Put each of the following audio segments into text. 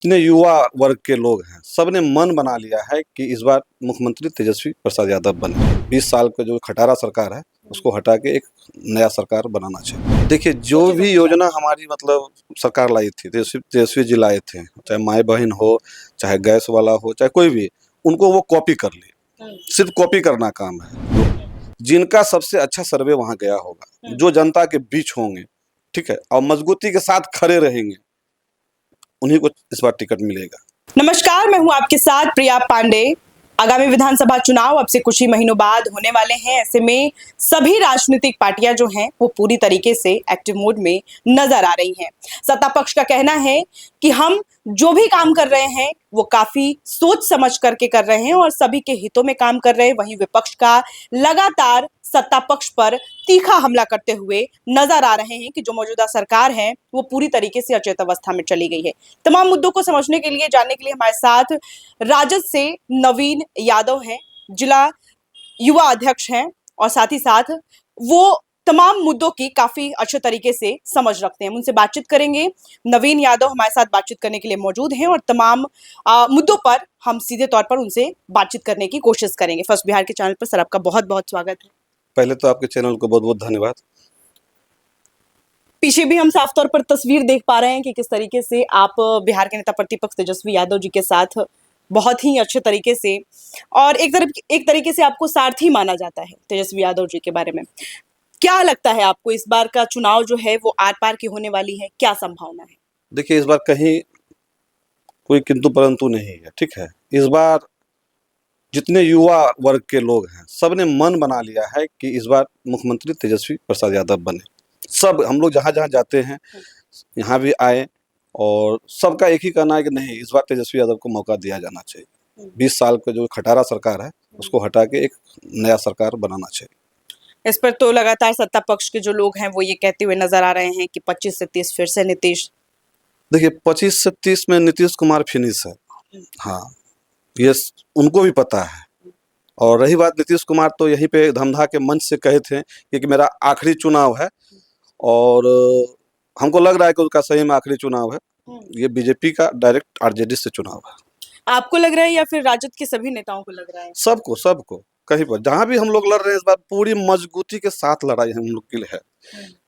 जितने युवा वर्ग के लोग हैं सबने मन बना लिया है कि इस बार मुख्यमंत्री तेजस्वी प्रसाद यादव बने। 20 साल का जो खटारा सरकार है उसको हटा के एक नया सरकार बनाना चाहिए। देखिए, जो भी योजना हमारी मतलब सरकार लाई थी, तेजस्वी जी लाए थे, चाहे माई बहन हो, चाहे गैस वाला हो, चाहे कोई भी, उनको वो कॉपी कर ली। सिर्फ कॉपी करना काम है। जिनका सबसे अच्छा सर्वे वहां गया होगा, जो जनता के बीच होंगे, ठीक है, और मजबूती के साथ खड़े रहेंगे, उन्हीं को इस बार टिकट मिलेगा। नमस्कार, मैं हूं आपके साथ प्रिया पांडे। आगामी विधानसभा चुनाव अब से कुछ ही महीनों बाद होने वाले हैं। ऐसे में सभी राजनीतिक पार्टियां जो हैं वो पूरी तरीके से एक्टिव मोड में नजर आ रही हैं। सत्ता पक्ष का कहना है कि हम जो भी काम कर रहे हैं वो काफी सोच समझ करके कर रहे हैं और सभी के हितों में काम कर रहे हैं। वहीं विपक्ष का लगातार सत्ता पक्ष पर तीखा हमला करते हुए नजर आ रहे हैं कि जो मौजूदा सरकार है वो पूरी तरीके से अचेत अवस्था में चली गई है। तमाम मुद्दों को समझने के लिए, जानने के लिए हमारे साथ राजद से नवीन यादव हैं, जिला युवा अध्यक्ष हैं और साथ ही साथ वो तमाम मुद्दों की काफी अच्छे तरीके से समझ रखते हैं। हम उनसे बातचीत करेंगे। नवीन यादव हमारे साथ बातचीत करने के लिए मौजूद हैं और तमाम मुद्दों पर हम सीधे तौर पर उनसे बातचीत करने की कोशिश करेंगे। फर्स्ट बिहार के चैनल पर सर आपका बहुत बहुत स्वागत है। पहले तो आपके चैनल को बहुत बहुत धन्यवाद। पीछे भी हम साफ तौर पर तस्वीर देख पा रहे हैं कि किस तरीके से आप बिहार के नेता प्रतिपक्ष तेजस्वी यादव जी के साथ बहुत ही अच्छे तरीके से और एक तरीके से आपको सारथी माना जाता है तेजस्वी यादव जी के बारे में। क्या लगता है आपको, इस बार का चुनाव जो है वो आर पार की होने वाली है, क्या संभावना है? देखिए, इस बार कहीं कोई किंतु परंतु नहीं है, ठीक है। इस बार जितने युवा वर्ग के लोग हैं सबने मन बना लिया है कि इस बार मुख्यमंत्री तेजस्वी प्रसाद यादव बने। सब हम लोग जहाँ जहाँ जाते हैं, यहाँ भी आए, और सबका एक ही कहना है कि नहीं, इस बार तेजस्वी यादव को मौका दिया जाना चाहिए। 20 साल का जो खटारा सरकार है उसको हटा के एक नया सरकार बनाना चाहिए। इस पर तो लगातार सत्ता पक्ष के जो लोग हैं वो ये कहते हुए नजर आ रहे हैं कि 25 से 30 फिर से नीतीश। देखिए, 25 से 30 में नीतीश कुमार फिनिश है। हाँ, ये उनको भी पता है। और रही बात नीतीश कुमार, तो यहीं पे धमधा के मंच से कहे थे कि मेरा आखिरी चुनाव है, और हमको लग रहा है कि उसका सही में आखिरी चुनाव है। ये बीजेपी का डायरेक्ट आरजेडी से चुनाव है। आपको लग रहा है या फिर राजद के सभी नेताओं को लग रहा है? सबको सबको कहीं पर जहां भी हम लोग लड़ रहे हैं, इस बार पूरी मजबूती के साथ लड़ाई हम लोग के लिए है।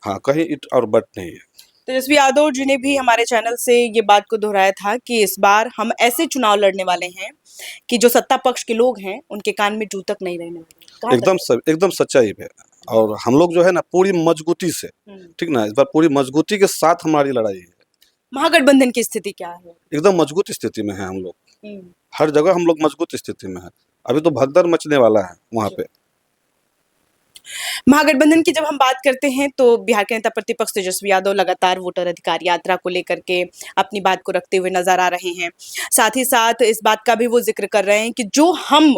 हाँ, कहीं इट और बट नहीं है। तेजस्वी यादव जी ने भी हमारे चैनल से ये बात को दोहराया था कि इस बार हम ऐसे चुनाव लड़ने वाले हैं कि जो सत्ता पक्ष के लोग हैं उनके कान में जू तक नहीं रहने वाले। एकदम सच्चाई है। और हम लोग जो है ना पूरी मजबूती से, ठीक ना, इस बार पूरी मजबूती के साथ हमारी लड़ाई है। महागठबंधन की स्थिति क्या है? एकदम मजबूत स्थिति में है हम लोग। हर जगह हम लोग मजबूत स्थिति में है। अभी तो भगदड़ मचने वाला है वहां पे। महागठबंधन की जब हम बात करते हैं तो बिहार के नेता प्रतिपक्ष तेजस्वी यादव लगातार वोटर अधिकार यात्रा को लेकर के अपनी बात को रखते हुए नजर आ रहे हैं। साथ ही साथ इस बात का भी वो जिक्र कर रहे हैं कि जो हम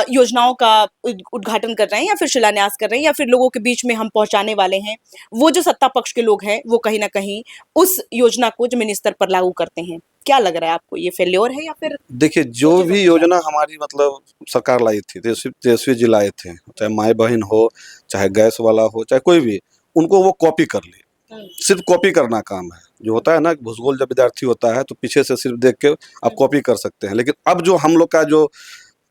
योजनाओं का उद्घाटन कर रहे हैं या फिर शिलान्यास कर रहे हैं या फिर लोगों के बीच में हम पहुंचाने वाले हैं, वो जो सत्ता पक्ष के लोग हैं वो कहीं ना कहीं उस योजना को जमीनी स्तर पर लागू करते हैं। क्या लग रहा है आपको, ये फेल्योर है या फिर? देखिए, जो भी योजना हमारी मतलब सरकार लाई थी, तेजस्वी जी लाए थे, चाहे माई बहन हो, चाहे गैस वाला हो, चाहे कोई भी, उनको वो कॉपी कर ली। सिर्फ कॉपी करना काम है। जो होता है ना, भूसगोल जब विद्यार्थी होता है तो पीछे से सिर्फ देख के आप कॉपी कर सकते हैं, लेकिन अब जो हम लोग का जो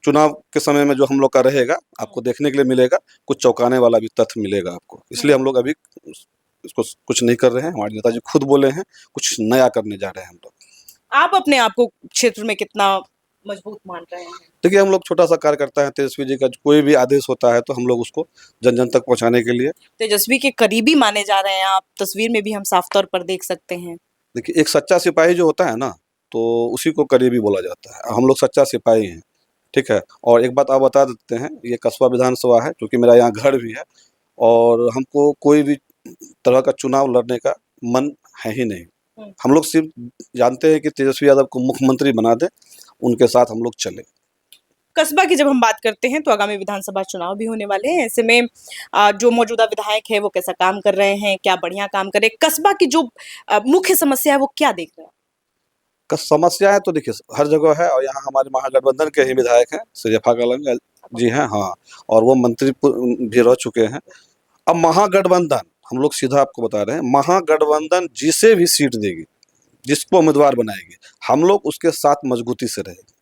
चुनाव के समय में जो हम लोग का रहेगा, आपको देखने के लिए मिलेगा, कुछ चौंकाने वाला भी तथ्य मिलेगा आपको। इसलिए हम लोग अभी इसको कुछ नहीं कर रहे हैं। हमारे नेताजी खुद बोले हैं कुछ नया करने जा रहे हैं हम लोग। आप अपने आप को क्षेत्र में कितना मजबूत मान रहे हैं? देखिए, हम लोग छोटा सा कार्यकर्ता है। तेजस्वी जी का कोई भी आदेश होता है तो हम लोग उसको जन जन तक पहुंचाने के लिए। तेजस्वी के करीबी माने जा रहे हैं आप, तस्वीर में भी हम साफ तौर पर देख सकते हैं। देखिए, एक सच्चा सिपाही जो होता है ना, तो उसी को करीबी बोला जाता है। हम लोग सच्चा सिपाही हैं, ठीक है। और एक बात आप बता देते हैं, ये कस्बा विधानसभा है, क्योंकि मेरा यहाँ घर भी है, और हमको कोई भी तरह का चुनाव लड़ने का मन है ही नहीं। हम लोग सिर्फ जानते हैं कि तेजस्वी यादव को मुख्यमंत्री बना दे, उनके साथ हम लोग चले। कस्बा की जब हम बात करते हैं तो आगामी विधानसभा चुनाव भी होने वाले हैं। ऐसे में जो मौजूदा विधायक है वो कैसा काम कर रहे हैं, क्या बढ़िया काम कर रहे हैं? कस्बा की जो मुख्य समस्या है वो क्या देख रहे हैं? समस्या है तो देखिए हर जगह है, और यहाँ हमारे महागठबंधन के ही विधायक हैं, शरीफा कलंग जी हैं, हाँ, और वो मंत्री भी रह चुके हैं। अब महागठबंधन, हम लोग सीधा आपको बता रहे हैं, महागठबंधन जिसे भी सीट देगी, जिसको उम्मीदवार बनाएगी हम लोग उसके साथ मजबूती से रहेंगे,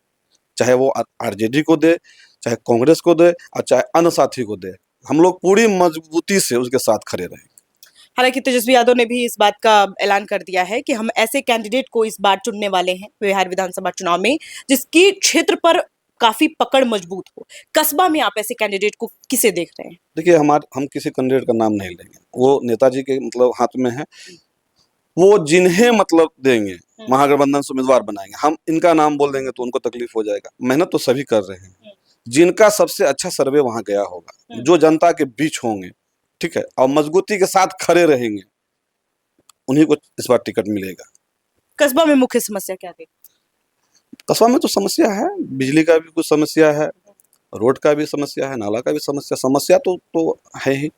चाहे वो आरजेडी को दे, चाहे कांग्रेस को दे और चाहे अन्य साथी को दे, हम लोग पूरी मजबूती से उसके साथ खड़े रहेंगे। हालांकि तेजस्वी यादव ने भी इस बात का ऐलान कर दिया है कि हम ऐसे कैंडिडेट को इस बार चुनने वाले हैं बिहार विधानसभा चुनाव में जिसकी क्षेत्र पर काफी पकड़ मजबूत हो। कस्बा में आप ऐसे कैंडिडेट को किसे देख रहे हैं? देखिए हम किसी कैंडिडेट का नाम नहीं लेंगे, वो नेताजी के मतलब हाथ में है, वो जिन्हें मतलब देंगे महागठबंधन से उम्मीदवार बनाएंगे। हम इनका नाम बोल देंगे तो उनको तकलीफ हो जाएगा। मेहनत तो सभी कर रहे हैं, जिनका सबसे अच्छा सर्वे वहां गया होगा, जो जनता के बीच होंगे, ठीक है, और मजबूती के साथ खड़े रहेंगे, उन्हीं को इस बार टिकट मिलेगा। कस्बा में मुख्य समस्या क्या थी? कस्बा में तो समस्या है, बिजली का भी कुछ समस्या है, रोड का भी समस्या है, नाला का भी समस्या तो है ही।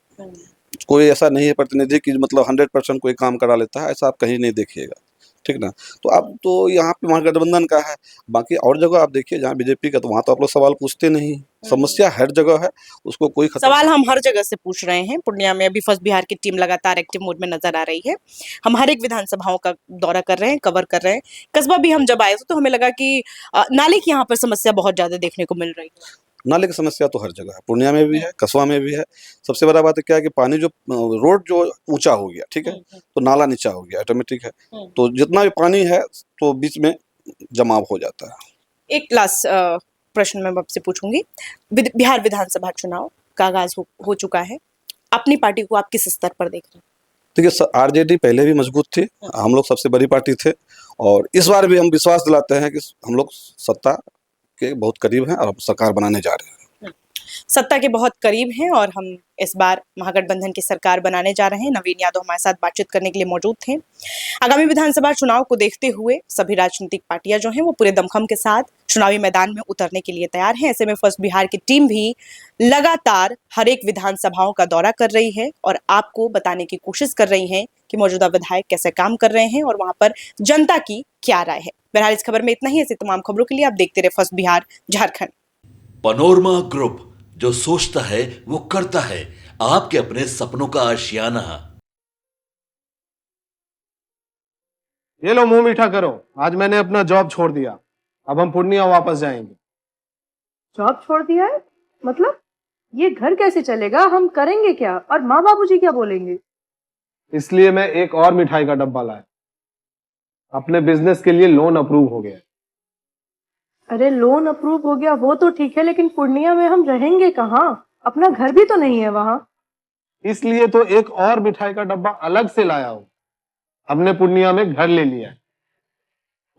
कोई ऐसा नहीं है प्रतिनिधि की मतलब 100% कोई काम करा लेता है, ऐसा आप कहीं नहीं देखिएगा, ठीक ना। तो अब तो यहाँ पे महागठबंधन का है, बाकी और जगह आप देखिए जहाँ बीजेपी का, तो वहाँ तो आप लोग सवाल पूछते नहीं। समस्या हर जगह है, उसको कोई सवाल हम हर जगह से पूछ रहे हैं। पूर्णिया में अभी फर्स्ट बिहार की टीम लगातार एक्टिव मोड में नजर आ रही है। हम हर एक विधानसभाओं का दौरा कर रहे हैं, कवर कर रहे हैं। कस्बा भी हम जब आए तो हमें लगा कि नाले की यहाँ पर समस्या बहुत ज्यादा देखने को मिल रही है। नाले की समस्या तो हर जगह है, पूर्णिया में भी है, कस्बा में भी है। सबसे बड़ा बात है क्या है कि पानी जो रोड जो ऊंचा हो गया, ठीक है, तो नाला नीचा हो गया, ऑटोमेटिक है, तो जितना भी पानी है तो बीच में जमाव हो जाता है। एक लास्ट प्रश्न मैं आपसे पूछूंगी। बिहार विधानसभा चुनाव का आगाज हो चुका है, अपनी पार्टी को आप किस स्तर पर देख रहे हैं? देखिए आरजेडी पहले भी मजबूत थी, हम लोग सबसे बड़ी पार्टी थे, और इस बार भी हम विश्वास दिलाते हैं कि हम लोग सत्ता के बहुत करीब हैं और हम सरकार बनाने जा रहे हैं। सत्ता के बहुत करीब हैं और हम इस बार महागठबंधन की सरकार बनाने जा रहे हैं। नवीन यादव हमारे साथ बातचीत करने के लिए मौजूद थे। आगामी विधानसभा चुनाव को देखते हुए सभी राजनीतिक पार्टियां जो हैं वो पूरे दमखम के साथ चुनावी मैदान में उतरने के लिए तैयार हैं। ऐसे में फर्स्ट बिहार की टीम भी लगातार हर एक विधानसभाओं का दौरा कर रही है और आपको बताने की कोशिश कर रही है कि मौजूदा विधायक कैसे काम कर रहे हैं और वहां पर जनता की क्या राय है। बहरहाल इस खबर में इतना ही। ऐसी तमाम खबरों के लिए आप देखते रहे first Bihar Jharkhand. Panorama group, जो सोचता है वो करता है, आपके अपने सपनों का आशियाना। ये लो मुंह मीठा करो, आज मैंने अपना जॉब छोड़ दिया, अब हम पूर्णिया वापस जाएंगे। जॉब छोड़ दिया है? मतलब ये घर कैसे चलेगा? हम करेंगे क्या? और माँ बाबूजी क्या बोलेंगे? इसलिए मैं एक और मिठाई का डब्बा लाया, अपने बिजनेस के लिए लोन अप्रूव हो गया। अरे लोन अप्रूव हो गया वो तो ठीक है, लेकिन पूर्णिया में हम रहेंगे कहाँ? अपना घर भी तो नहीं है वहां। इसलिए तो एक और मिठाई का डब्बा अलग से लाया हूं। हमने पूर्णिया में घर ले लिया है,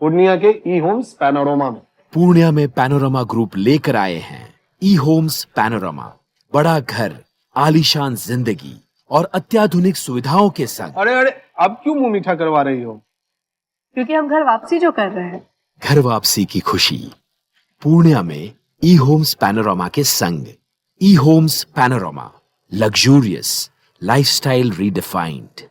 पूर्णिया के ई होम्स पैनोरमा में। पूर्णिया में पैनोरमा ग्रुप लेकर आए हैं ई होम्स पैनोरमा। बड़ा घर, आलीशान जिंदगी और अत्याधुनिक सुविधाओं के संग। अरे अब क्यों मुंह मीठा करवा रही हो? क्योंकि हम घर वापसी जो कर रहे हैं। घर वापसी की खुशी पूर्णिया में ई होम्स पैनोरमा के संग। E homes panorama, luxurious lifestyle redefined.